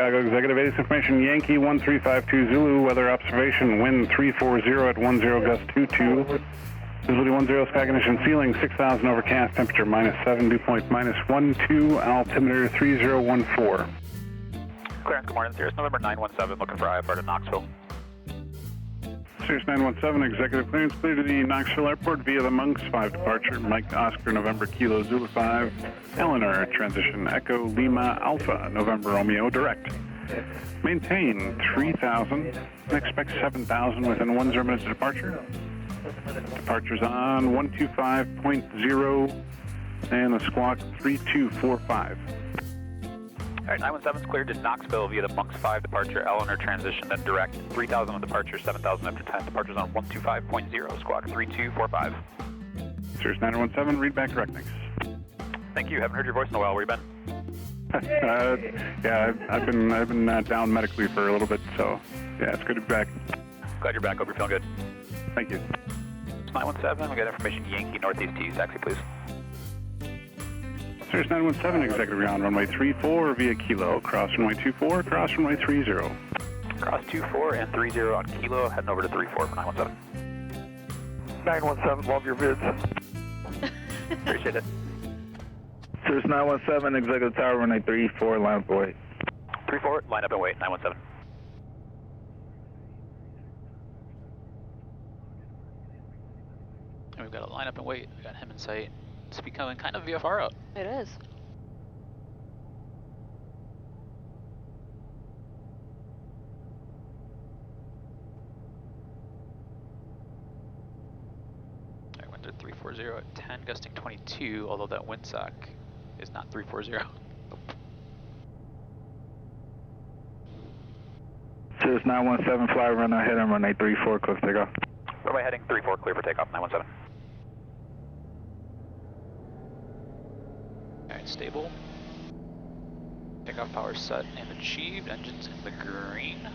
Chicago Executive ATIS information, Yankee 1352 Zulu, weather observation, wind 340 at 10, gust 22. Visibility 10, sky condition, ceiling 6,000, overcast, temperature -7, dew point -12, altimeter 3014. Clearance, good morning, Cirrus November 917, looking for IFR to Knoxville. Cirrus 917, executive clearance, clear to the Knoxville Airport via the Monks 5 departure, Mike Oscar, November Kilo Zulu 5, Eleanor, transition, Echo Lima Alpha, November Romeo, direct. Maintain 3,000, expect 7,000 within 10 minutes of departure. Departures on 125.0 and a squawk 3245. All right, 917's cleared to Knoxville via the Monks 5 departure, Eleanor transition, then direct, 3,000 on departure, 7,000 after 10, departures on 125.0, squawk 3245. Cirrus 917, read back direct, thanks. Thank you, haven't heard your voice in a while, where you been? Yeah, I've been down medically for a little bit, so yeah, it's good to be back. Glad you're back, hope you're feeling good. Thank you. 917, we got information Yankee Northeast T, taxi please. Cirrus 917, executive ground, runway 34 via Kilo, cross runway 24, cross runway 30. Cross 24 and 30 on Kilo, heading over to 34 for 917. 917, love your vids. Appreciate it. Cirrus 917, executive tower, runway 34, line up and wait. 34, line up and wait, 917. And we've got a line up and wait. We got him in sight. It's becoming kind of VFR out. It is. I went to 340 at 10, gusting 22, although that windsock is not 340. Cirrus 917, fly run ahead and runway 34, close takeoff. Runway heading 34, clear for takeoff, 917. Alright, stable. Takeoff power set and achieved. Engines in the green.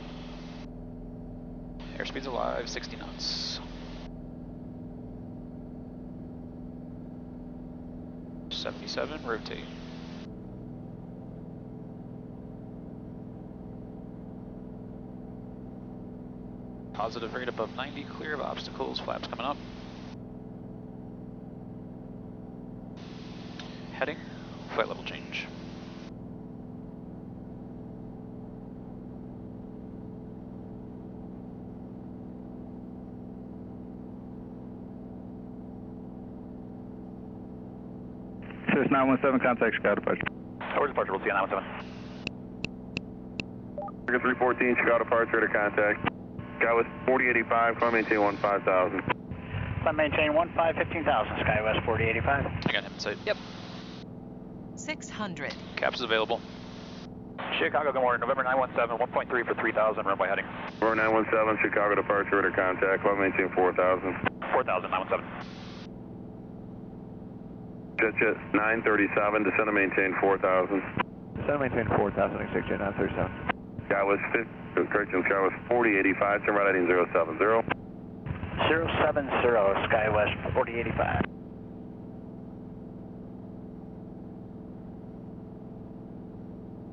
Airspeed's alive, 60 knots. 77, rotate. Positive rate above 90, clear of obstacles, flaps coming up. Heading, flight level change. Cirrus 917, contact Chicago departure. Where's departure, we'll see you on 917. 314, Chicago departure to contact. SkyWest 4085, climb maintain 15,000. Climb maintain 15,000, SkyWest 4085. I got him in sight. Yep. 600. Caps is available. Chicago, good morning, November 917, 1.3 for 3,000, runway heading. November 917, Chicago departure to contact, climb maintain 4,000. 4,000, 917. Jet 937, descend and maintain 4,000. Descend and maintain 4,000, expect jet 937. SkyWest 4085, turn right heading 070. 070, SkyWest 4085.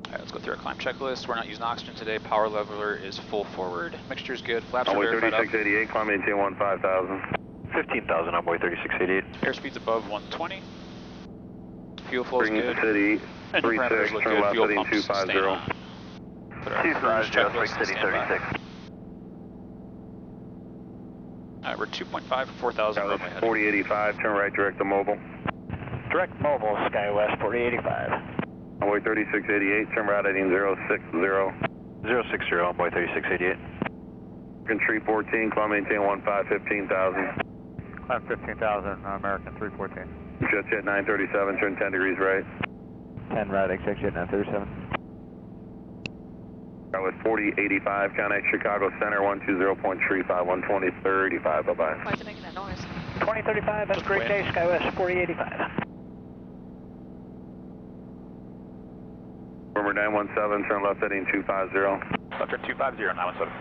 Alright, let's go through our climb checklist. We're not using oxygen today. Power leveler is full forward. Mixture's good. Flaps are Runway verified up. 3688, climb maintain 15,000. 15,000, runway 3688. Airspeed's above 120. Fuel flow's Bring good. City, Engine 36, parameters look turn good. left Fuel heading pumps staying 250. on. Put our cruise checklist to standby. Alright, we're 2.5 for 4,000 runway SkyWest heading. 4085, turn right direct to mobile. Direct mobile, SkyWest 4085. Runway 3688, turn right heading 060. 060, runway 3688. Tree 14, climb maintain 15,000. Climb 15,000, American 314. Jet 937, turn 10 degrees right. 10 right, expect jet 937. SkyWest 4085, contact Chicago Center 120.35, 120.35, bye-bye. Why is it making that noise? 2035, have a great day, SkyWest 4085. Number 917, turn left heading 250. Left turn 250, 917.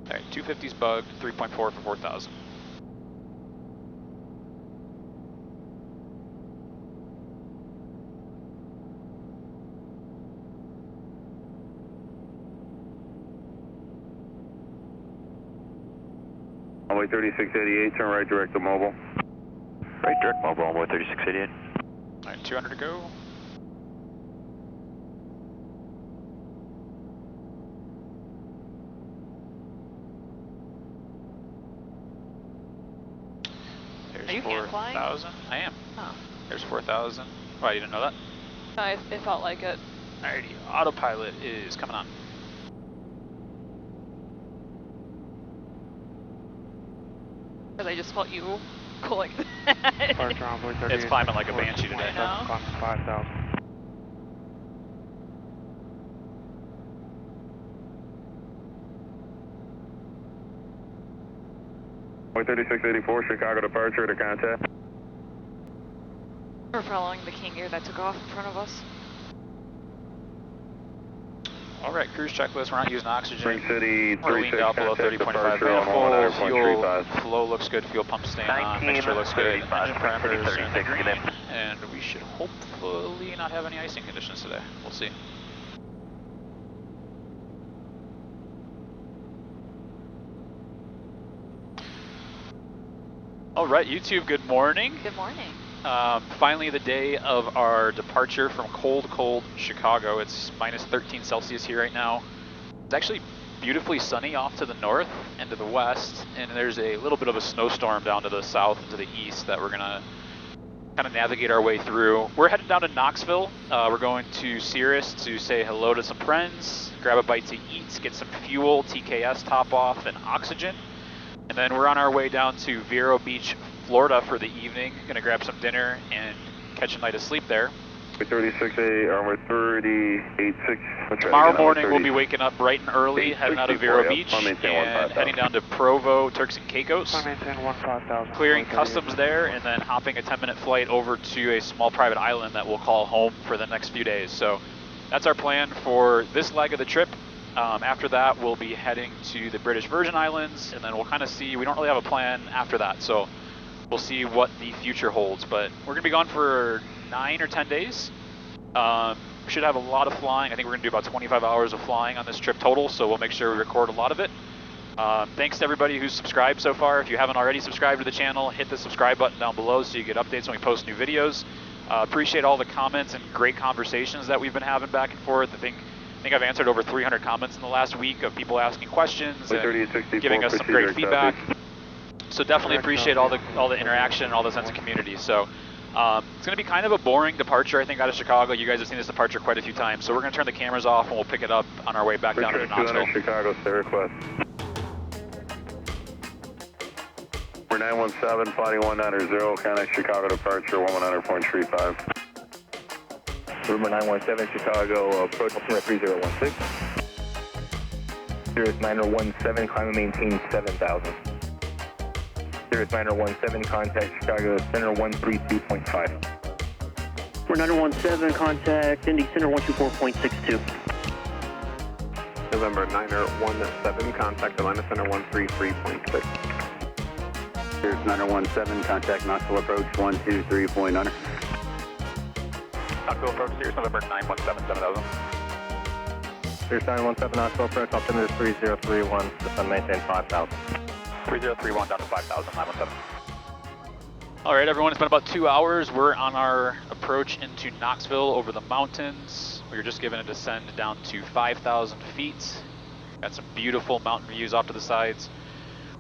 Alright, 250's bugged, 3.4 for 4,000. Runway 3688, turn right direct to mobile. Right direct mobile, runway 3688. All right, 200 to go. Are you hand flying? 4,000. I am. Oh. There's 4,000. Why, you didn't know that? No, it felt like it. Alrighty, autopilot is coming on. Because I just felt you go like that. It's climbing like a banshee today. I know. 5,000. Runway 3684, Chicago departure to contact. We're following the King Air that took off in front of us. All right, cruise checklist. We're not using oxygen. Spring City, We're leaned out below 30.5 manifold. Fuel flow looks good. Fuel pump staying on. Mixture looks good. Engine parameters are in the green. And we should hopefully not have any icing conditions today. We'll see. All right, YouTube, good morning. Good morning. Finally the day of our departure from cold Chicago. It's minus 13 Celsius here right now. It's actually beautifully sunny off to the north and to the west, and there's a little bit of a snowstorm down to the south and to the east that we're gonna kind of navigate our way through. We're headed down to Knoxville. We're going to Cirrus to say hello to some friends, grab a bite to eat, get some fuel, TKS top off, and oxygen. And then we're on our way down to Vero Beach, Florida for the evening. Gonna grab some dinner and catch a night of sleep there. 36A, runway 386. Tomorrow morning we'll be waking up bright and early, heading out of Vero Beach and heading down to Provo, Turks and Caicos, clearing customs there, and then hopping a 10-minute flight over to a small private island that we'll call home for the next few days. So that's our plan for this leg of the trip. After that, we'll be heading to the British Virgin Islands, and then we'll kind of see, we don't really have a plan after that, so we'll see what the future holds. But we're going to be gone for 9 or 10 days. We should have a lot of flying. I think we're going to do about 25 hours of flying on this trip total, so we'll make sure we record a lot of it. Thanks to everybody who's subscribed so far. If you haven't already subscribed to the channel, hit the subscribe button down below so you get updates when we post new videos. Appreciate all the comments and great conversations that we've been having back and forth. I think I've answered over 300 comments in the last week of people asking questions and giving us some great feedback. So definitely appreciate all the interaction and all the sense of community. So it's going to be kind of a boring departure, I think, out of Chicago. You guys have seen this departure quite a few times. So we're going to turn the cameras off and we'll pick it up on our way back down to Knoxville. Chicago, stay request. We're 917, flighting 190, contact Chicago departure 110.35. Rumor 917 Chicago, approach 3016. Cirrus 9017, climb and maintain 7,000. Cirrus 9017, contact Chicago Center 132.5. We're 9017, contact Indy Center 124.62. November 917, contact Atlanta Center 133.6. Cirrus 9017, contact Knoxville approach 123.9. Knoxville approach, Cirrus November 917, 7000. Cirrus 917, Knoxville approach, altimeter 3031, descend maintain 5,000. 3031 down to 5000, 917. All right, everyone, it's been about 2 hours. We're on our approach into Knoxville over the mountains. We were just given a descent down to 5,000 feet. Got some beautiful mountain views off to the sides.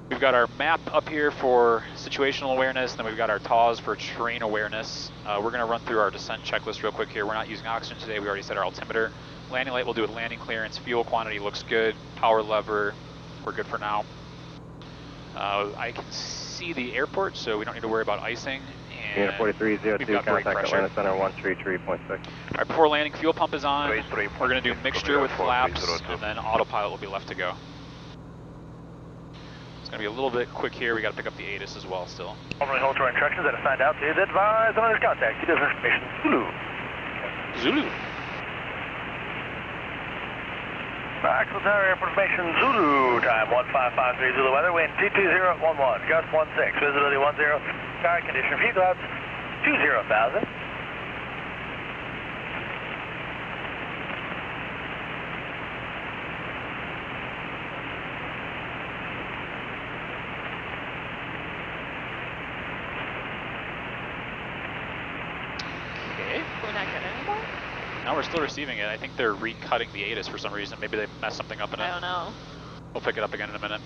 We've got our map up here for situational awareness, and then we've got our TAWS for terrain awareness. We're going to run through our descent checklist real quick here. We're not using oxygen today. We already set our altimeter. Landing light we'll do with landing clearance. Fuel quantity looks good. Power lever, we're good for now. I can see the airport, so we don't need to worry about icing. Unit 4302, contact Atlanta Center 133.6. All right, before landing, fuel pump is on. We're going to do mixture with flaps, and then autopilot will be left to go. It's going to be a little bit quick here. We got to pick up the ATIS as well still. Overly hold to our instructions that assigned out to you. Advise on under contact. Details information. Zulu. Zulu. Axel Tower Airport information. Zulu. Time 1553 Zulu weather. Wind 22011. Gust 16. Visibility 10. Sky condition. Few clouds 20,000. Okay. Do we not get any more? Now we're still receiving it. I think they're recutting the ATIS for some reason. Maybe they messed something up in it. I don't know. We'll pick it up again in a minute.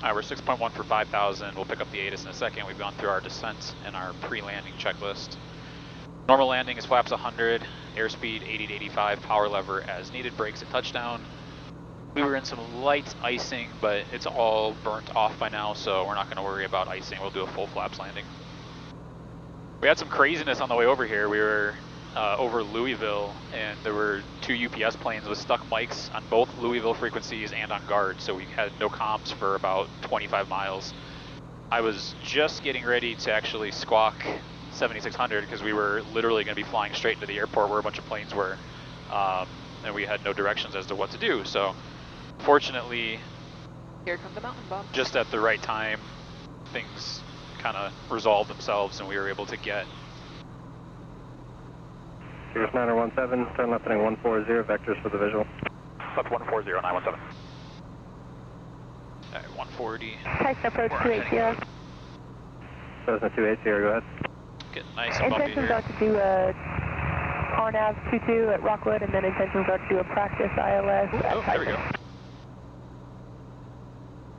Alright, we're 6.1 for 5,000. We'll pick up the ATIS in a second. We've gone through our descent and our pre-landing checklist. Normal landing is flaps 100, airspeed 80 to 85, power lever as needed, brakes at touchdown. We were in some light icing, but it's all burnt off by now, so we're not going to worry about icing. We'll do a full flaps landing. We had some craziness on the way over here. We were over Louisville, and there were 2 UPS planes with stuck mics on both Louisville frequencies and on guard, so we had no comms for about 25 miles. I was just getting ready to actually squawk 7600 because we were literally going to be flying straight into the airport where a bunch of planes were, and we had no directions as to what to do. So fortunately, Here come the mountain bumps. just at the right time, things kind of resolved themselves and we were able to get. Cirrus 917, turn left heading 140, vectors for the visual. Left 140, 917. Alright, 140. Text approach 280. Cessna 280, go ahead. Getting nice and bumpy Intentions here. are to do a RNAV 22 at Rockwood, and then intentions are to do a practice ILS at Oh, there we go. Tyson.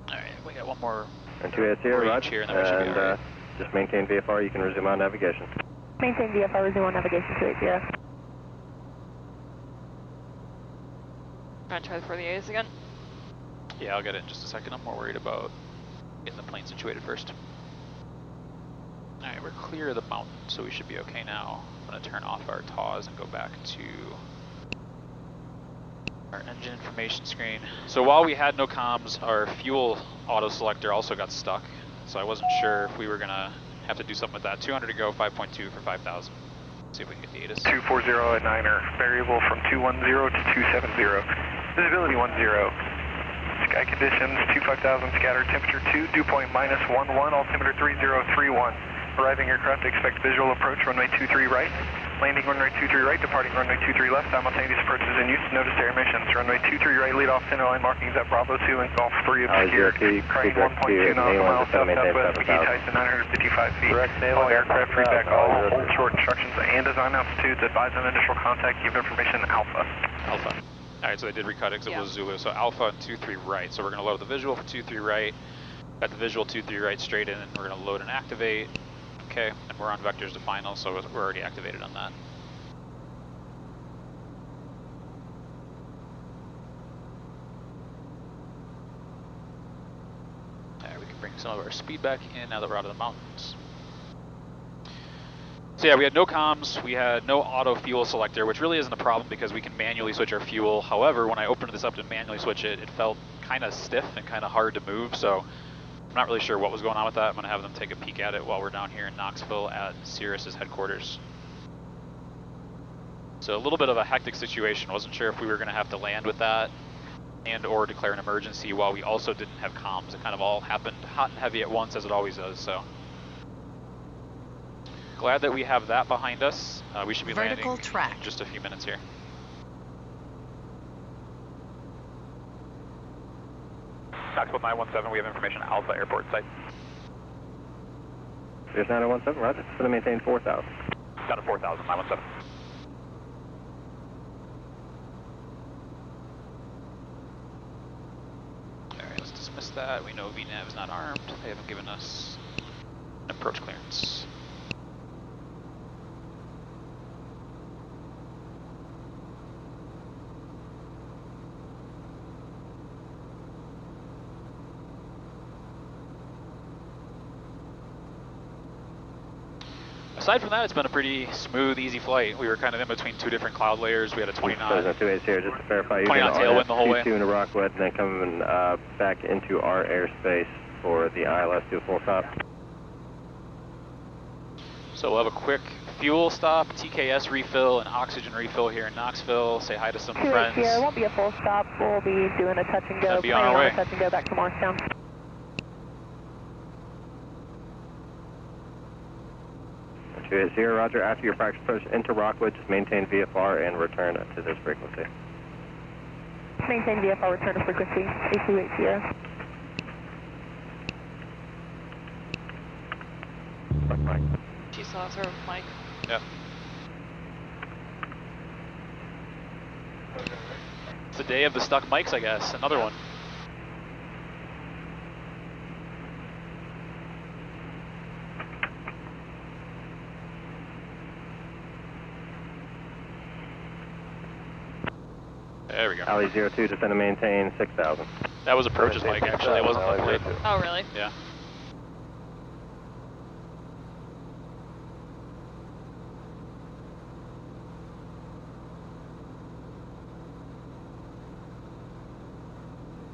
Alright, we got one more And 280, range roger. here, and then we should be alright. Just maintain VFR, you can resume on navigation. Maintain VFR, resume on navigation 280. Trying to try for the A's again. Yeah, I'll get it in just a second. I'm more worried about getting the plane situated first. Alright, we're clear of the mountain, so we should be okay now. I'm going to turn off our TAWs and go back to our engine information screen. So while we had no comms, our fuel auto selector also got stuck. So I wasn't sure if we were going to have to do something with that. 200 to go, 5.2 for 5,000. See if we can get the ATIS. 240 at 9er, variable from 210 to 270. Visibility 10. Sky conditions 25,000, scatter temperature 2, dew point -11, altimeter 3031. Arriving aircraft, expect visual approach, runway 23 right. Landing runway 23 right, departing runway 23 left, simultaneous approaches in use, notice air emissions. Runway 23 right, lead off center line markings at Bravo 2 and Golf 3 obscured. Crane 1.2 miles south-southwest, McGee Tyson 955 feet. All aircraft feedback, all hold short instructions and design altitudes, advise on initial contact, give information Alpha. Alpha. Alright, so they did recut it because it was Zulu. So Alpha and 23 right. So we're going to load the visual for 23 right. Got the visual 23 right straight in, and we're going to load and activate. Okay, and we're on vectors to final, so we're already activated on that. Alright, we can bring some of our speed back in now that we're out of the mountains. So yeah, we had no comms, we had no auto fuel selector, which really isn't a problem because we can manually switch our fuel. However, when I opened this up to manually switch it, it felt kind of stiff and kind of hard to move, so I'm not really sure what was going on with that. I'm going to have them take a peek at it while we're down here in Knoxville at Cirrus's headquarters. So a little bit of a hectic situation. Wasn't sure if we were going to have to land with that and or declare an emergency while we also didn't have comms. It kind of all happened hot and heavy at once, as it always does. So glad that we have that behind us. We should be landing in just a few minutes here. Knoxville 917, we have information Alpha Airport site. Cirrus 917, roger. Going to maintain 4,000. Down to 4,000, 917. Alright, let's dismiss that. We know VNAV is not armed. They haven't given us an approach clearance. Aside from that, it's been a pretty smooth, easy flight. We were kind of in between two different cloud layers. We had a 20 knot. Cessna 280 here, just to verify. 20 knot tailwind the whole way. 22 into Rockwood, and then coming back into our airspace for the ILS to a full stop. So we'll have a quick fuel stop, TKS refill, and oxygen refill here in Knoxville. Say hi to some friends. Yeah, it won't be a full stop. We'll be doing a touch and go. Then be on our way. Touch and go back to Morristown. Here, roger. After your practice approach into Rockwood, just maintain VFR and return to this frequency. Maintain VFR, return to frequency, A280. She saw us, her mic. Yeah. It's the day of the stuck mics, I guess. Another one. There we go. Alley 02, descend and maintain 6,000. That was approach's mic, actually. It wasn't the flight. Oh, really? Yeah.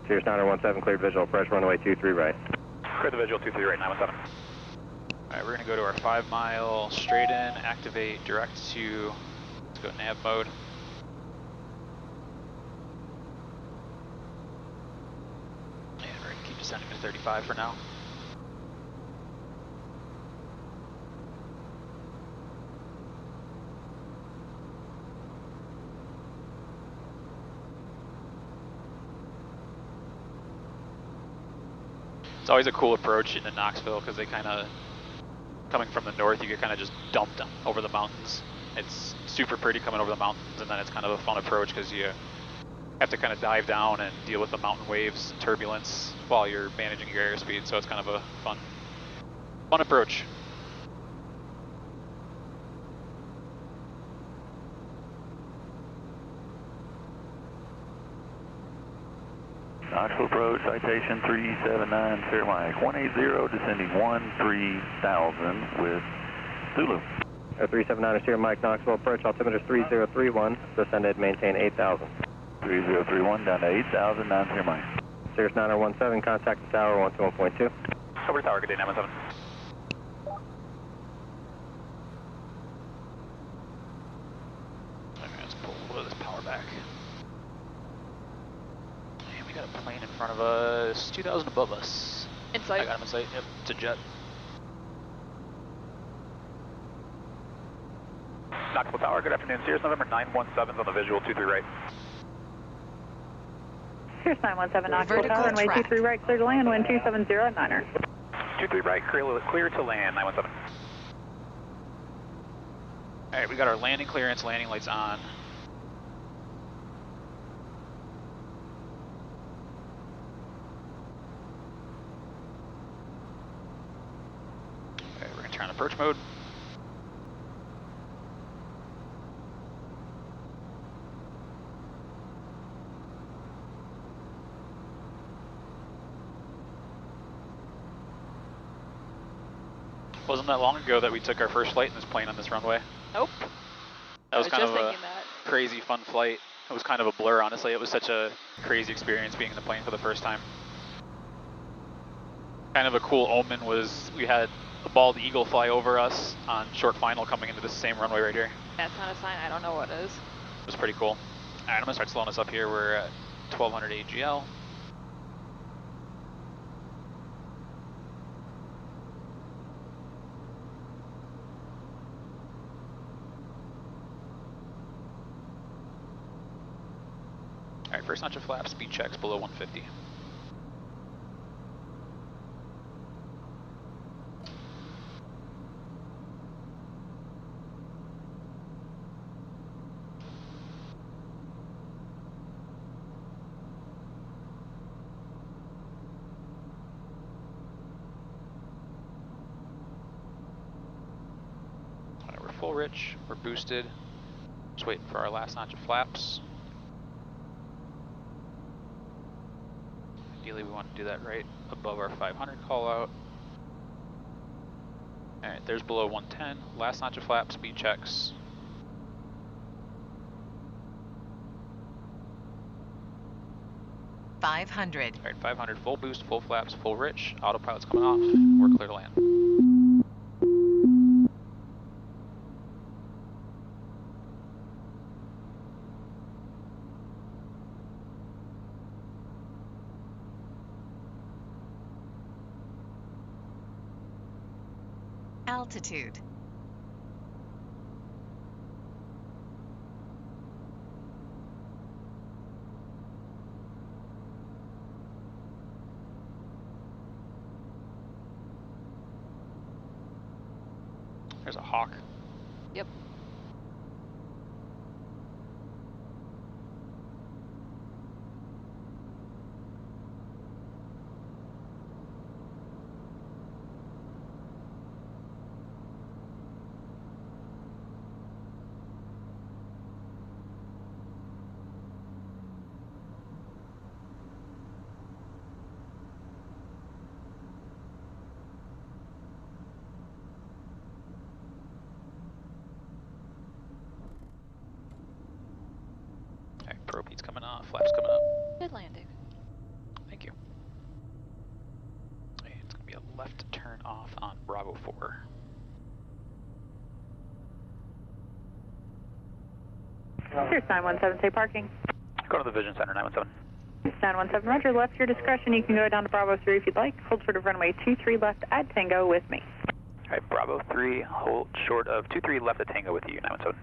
Cirrus 917, cleared visual approach, runway 23 right. Clear the visual 23 right, 917. Alright, we're going to go to our 5 mile straight in, activate direct to, let's go nav mode. And we're going to keep descending to 35 for now. It's always a cool approach into Knoxville because they kind of, coming from the north, you get kind of just dumped over the mountains. It's super pretty coming over the mountains, and then it's kind of a fun approach because you have to kind of dive down and deal with the mountain waves, turbulence, while you're managing your airspeed. So it's kind of a fun approach. Knoxville approach, citation 379, Fairmike 180, descending 13,000 with Zulu. 379 is here, Mike Knoxville approach, altimeter 3031, descended, maintain 8,000. 3031 down to 8,000, 9 Fairmike. Cirrus 9017, contact the tower 121.2. Over tower, good day, 917. Okay, let's pull a little of this power back. And we got a plane in front of us, 2,000 above us. In sight. I got him in sight, yep, it's a jet. Knoxville Tower, good afternoon. Cirrus November 917 on the visual 23 right. Cirrus 917, Knoxville Tower, runway 23 right, clear to land, wind 270 at Niner. 23 right, clear to land, 917. Alright, we got our landing clearance, landing lights on. Alright, we're going to turn on approach mode. Wasn't that long ago that we took our first flight in this plane on this runway. Nope. That was kind of a that. crazy fun flight. It was kind of a blur, honestly. It was such a crazy experience being in the plane for the first time. Kind of a cool omen was we had a bald eagle fly over us on short final coming into this same runway right here. That's not a sign. I don't know what is. It was pretty cool. All right, I'm gonna start slowing us up here. We're at 1200 AGL. All right, first notch of flaps, speed checks below 150. All right, we're full rich, we're boosted. Just waiting for our last notch of flaps. Ideally, we want to do that right above our 500 call out. All right, there's below 110. Last notch of flap, speed checks. $500. All right, 500, full boost, full flaps, full rich. Autopilot's coming off. We're clear to land. Altitude. There's a hawk. Yep. Probe heat's coming off, flaps coming up. Good landing. Thank you. Okay, it's going to be a left turn off on Bravo 4. Here's 917, say parking. Go to the Vision Center, 917. 917, roger, left your discretion. You can go down to Bravo 3 if you'd like. Hold short of runway 23 left at Tango with me. All right, Bravo 3, hold short of 23 left at Tango with you, 917.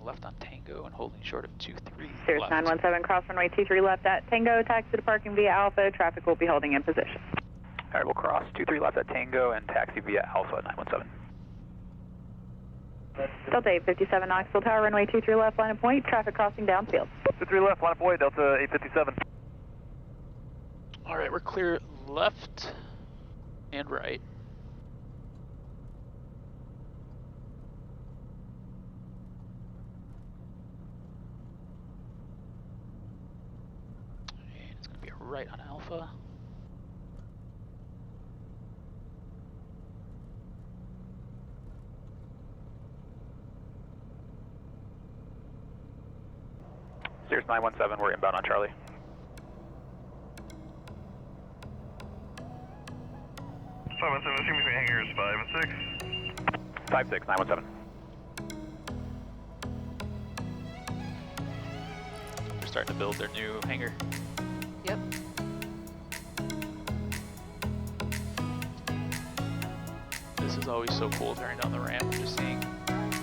Left on Tango and holding short of 23 Cirrus left. 917, cross runway 23 left at Tango, taxi to parking via Alpha. Traffic will be holding in position. All right, we'll cross 23 left at Tango and taxi via Alpha, 917. Delta 857, Knoxville Tower, runway 23 left, line of point, traffic crossing downfield. 23 left, line of point, Delta 857. All right, we're clear left and right. Right on Alpha. Cirrus 917, we're inbound on Charlie. Between hangars 5 and 6. 56, 917. They're starting to build their new hangar. Yep. This is always so cool turning down the ramp, just seeing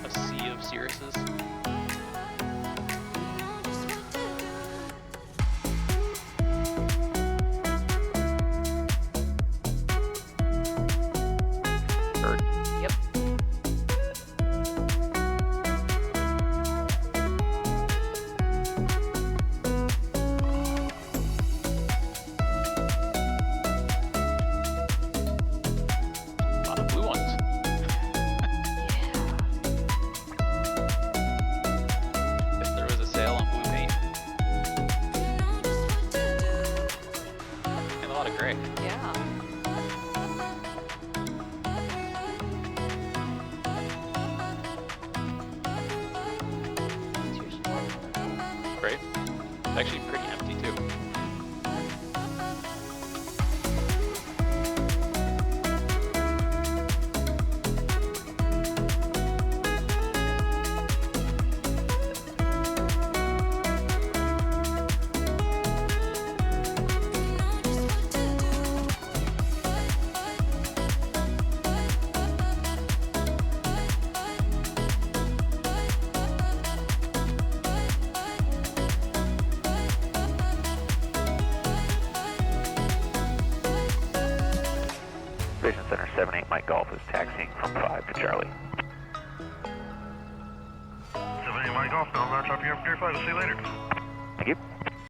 a sea of Cirruses. Yep. Great. It's actually pretty empty too. Vision Center 78 Mike Golf is taxiing from 5 to Charlie. 78 Mike Golf, now I'm going to drop you up to your flight. I'll see you later.